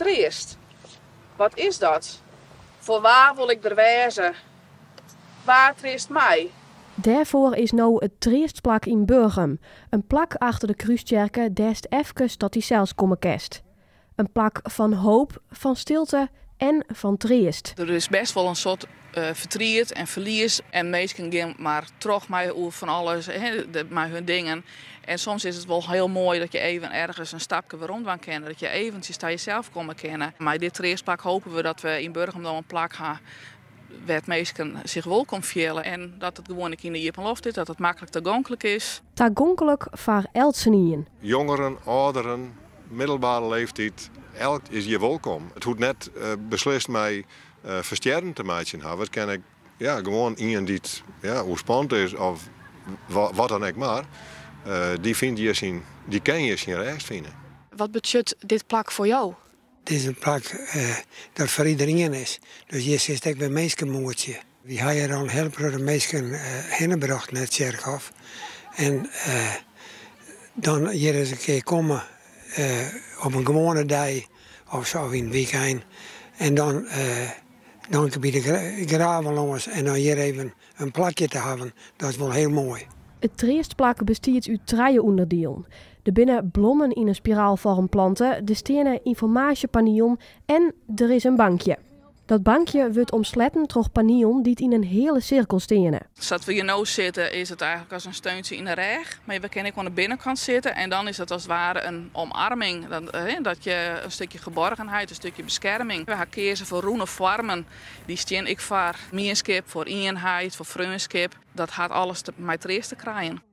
Triest. Wat is dat? Voor waar wil ik er wezen? Waar triest mij? Daarvoor is nou het triestplak in Burgum. Een plak achter de Kruiskerke dest even tot die zelfs komen kerst. Een plak van hoop, van stilte en van triest. Er is best wel een soort verdriet en verlies. En mensen gaan maar terug met van alles, met hun dingen. En soms is het wel heel mooi dat je even ergens een stapje weer rond kan kennen. Dat je eventjes naar jezelf komt kennen. Maar dit triestplak hopen we dat we in Burgum dan een plak gaan waar mensen zich welkom voelen. En dat het gewoon in de Iepenloft is, dat het makkelijk toegankelijk is. Toegankelijk voor Eltsenien. Jongeren, ouderen, middelbare leeftijd, elk is hier welkom. Het hoeft net beslist mij versterren te maken hebben. Het kan ik gewoon iemand die ontspannen is of wat dan ook maar. Die kan je zien rechts vinden. Wat betekent dit plak voor jou? Het is een plak dat voor iedereen is. Dus je zit ook bij mensenmoedje. We hebben dan heel veel mensen heengebracht naar het kerkhof. En dan hier eens een keer komen op een gewone dag of zo in het weekend. En dan bij de graven langs en dan hier even een plakje te hebben. Dat is wel heel mooi. Het triestplak bestaat uit 3 onderdelen. Er binnen blommen in een spiraalvorm planten, de stenen informatiepanion en er is een bankje. Dat bankje wordt omsletten door panion die in een hele cirkel stenen. Als we hier nou zitten is het eigenlijk als een steuntje in de reg. Maar we kunnen ook aan de binnenkant zitten en dan is het als het ware een omarming. Dat je een stukje geborgenheid, een stukje bescherming. We gaan kiezen voor groene vormen. Die staan ik voor mierskip, voor eenheid, voor vriendschap. Dat gaat alles met triest te krijgen.